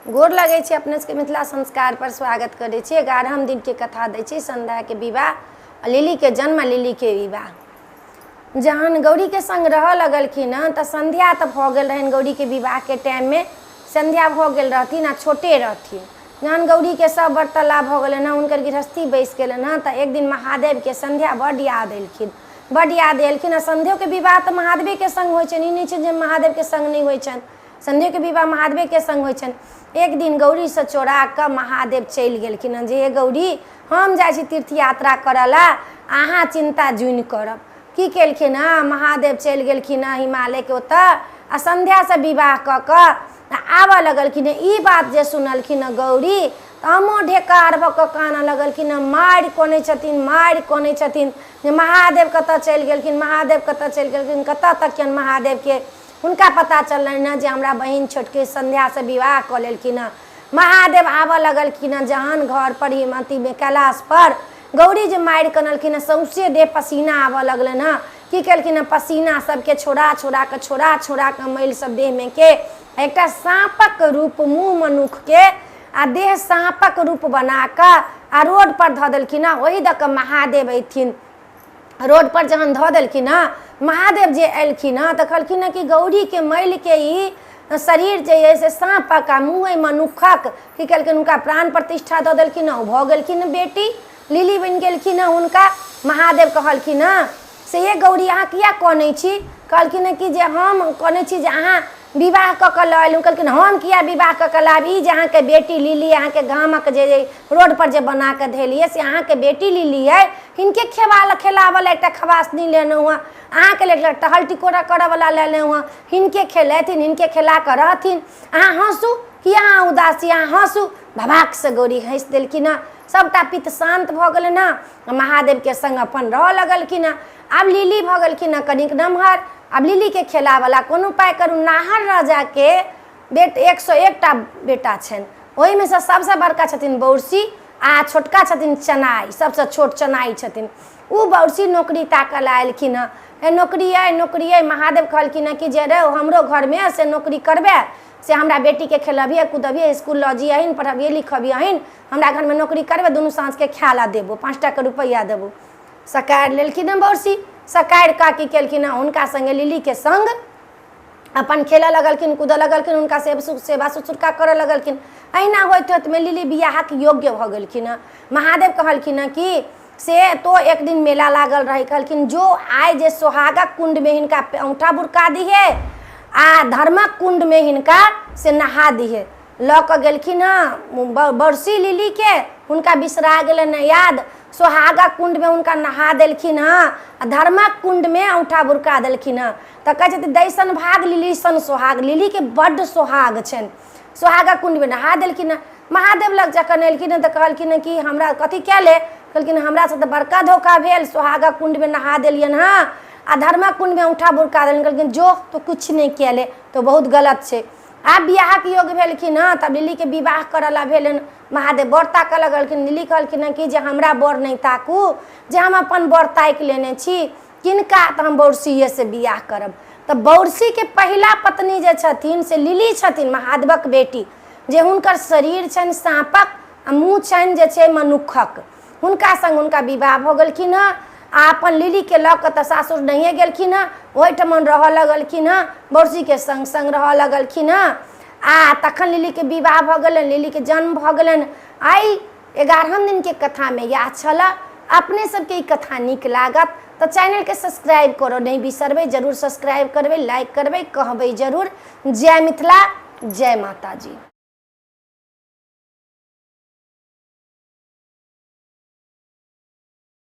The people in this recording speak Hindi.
गोर लगे छी अपने सबके मिथिला संस्कार पर स्वागत करे छी। 11हम दिन के कथा दै छी संध्या के विवाह, लिली के जन्म, लिली के विवाह। जहन गौरी के संग रह लगलखिन त संध्या त भ गेल रहन। गौरी के विवाह के टाइम में संध्या भ गेल रहथिन आ छोटे रहथिन। जहन गौरी के सब वार्तालाप भ गेल न, उनकर गृहस्थी बैस गेल न, त एक दिन महादेव के संध्या बड याद एलखिन, बड याद एलखिन। संध्या के विवाह त महादेव के संग होइ छन, ई नहीं छै जे महादेव के संग नहीं होइ छन। संध्या के विवाह महादेव के संग होइ छन। एक दिन गौरी से चोरा के महादेव चल गेलखिन जे हे गौरी, हम जाइ छी तीर्थ यात्रा करला, अहाँ चिंता जुइन करब। की केलखिन महादेव चल गेलखिन हिमालय के ओत आ संध्या से विवाह क के आबऽ लगलखिन। ई बात जे सुनलखिन गौरी त हमो ढेकार भ के काना लगलखिन, मारि कोने छथिन, मारि कोने छथिन जे महादेव कत चल गेलखिन, महादेव कत चल गेलखिन, कत तकियन महादेव के। उनका पता चलन जे हमरा बहन छोटकी संध्या से विवाह क लेलखिन। महादेव आबऽ लगलखिन जहन घर पर हिमती में कैलाश पर, गौरी जे मारि कनलखिन सौंसे देह पसीना आबऽ लगलन। की केलखिन पसीना सबके छोड़ा छोड़ा के मैल सब देह में के एकटा सांपक रूप, मुँह मनुख के आ देह सांपक रूप बना के आ रोड पर ध देलखिन। वही द के महादेव अयथिन। रोड पर जहन ध देलखिन महादेव जे एलखिन त कहलखिन कि गौरी के मैल के ई शरीर जे है से सांपक आ मुँह मनुखक, की केलखिन उनका प्राण प्रतिष्ठा द देलखिन। भ गेलखिन बेटी, लिली बन गेलखिन उनका। महादेव कहलखिन से ये गौरी अहाँ किया कने छी? कहलखिन कि जे हम कने छी जे अहाँ विवाह क के ललू। कहलखिन हम किया विवाह क के लाबी? जे अहाँ के बेटी लिली, अहाँ के गामक जे रोड पर जे बना के धेलिए से अहाँ के बेटी लिली है। हिनके खेलावला एक खवासनी लेनू हुआ, अहाँ के लिए टहल टिकोरा करे वाला लेने हुआ, हिनके खेलेथिन, हिनके खेला कर रहथिन। अहाँ हंसू किया, अहाँ उदासी, अहाँ हंसू। भबाक से गौरी हंस देलखिन। सबटा पित्त शांत भ गेल न। महादेव के संग अपन रह लगलखिन। आब लिली भ गेलखिन कनिक नमहर। अब लिली के खेला वाला कोन उपाय करू? नाहर राजा के 101टा बेटा छन, ओहि में से सबसे बड़का छथिन बौरसी आ छोटका छथिन चनाई, सबसे छोट चनाई छथिन। उ बौरसी नौकरी ताकल आयलखिन। नौकरी है। महादेव कहलखिन कि जे रे हमरो घर में से नौकरी करबे, से हमरा बेटी के खेलबिए कूदबिए, स्कूल लऽ जियहिन, पढ़बिए लिखबियहिन, हमरा घर में नौकरी करबे, दुनू साँझ के खाला देबो, 5 टका रुपया देबो। सकार लेलखिन बौरसी। सकार का की केलखिन उनका संगे लिली के संग अपन खेले लगलखिन, कूद लगलखिन, उनका सेवा सुश्रूषा करे लगलखिन। अहिना होइत होइत में लिली बियाह के योग्य भ गेलखिन। महादेव कहलखिन कि से तो एक दिन मेला लागल रही, कहलखिन जो आय जे सोहागक कुंड में हिनका औंठा बुरका दिहे आ धर्मक कुंड में हिनका से नहा दिहे। ल के गेलखिन बरसी लिली के, हुनका बिसरा गेलन याद। सोहागा कुंड में उनका नहा देलखिन आ धर्मक कुंड में औंठा बुरका देलखिन। त कहे छथिन दैसन भाग लिली सन सोहाग, लिली के बड्ड सोहाग छन। सोहागा कुंड में नहा देलखिन। महादेव लग जखन एलखिन त कहलखिन कि हमरा कथी कैले? कहलखिन हमरा से त बड़का धोखा भेल, सोहागा कुंड में नहा देलियन आ धर्मक कुंड में औंठा बुरका देलियन। कहलखिन जो तो कुछ नहीं कैले, तो बहुत गलत छे। आब बियाह के योग भेलखिन। तब लिली के विवाह करला भेलन। महादेव बर ताकऽ लगलखिन। लिली कहलखिन कि जे हमरा बर नहीं ताकू, जे हम अपन बर ताकि लेने छी, किनका त हम बौरसीये से बियाह करब। त बौरसी के पहिला पत्नी जे छथिन से लिली छथिन, महादेवक बेटी, जे हुनकर शरीर छनि सांपक आ मुँह छनि जे छै मनुखक। हुनका संग हुनका विवाह भ गेलखिन। आ अपन लिली के ल के त सासुर नहीं गेलखिन, ओहिठमन रह लगलखिन, बौरसी के संग संग रह लगलखिन। आ तखन लिली के विवाह भ गेलन, लिली के जन्म भ गेलन। आई 11हम दिन के कथा में यह छल। अपने सबके ई कथा नीक लागत तो चैनल के सब्सक्राइब करो नहीं बिसरबे, जरूर सब्सक्राइब करबे, लाइक करबे, कहबे जरूर। जय मिथिला, जय माता जी।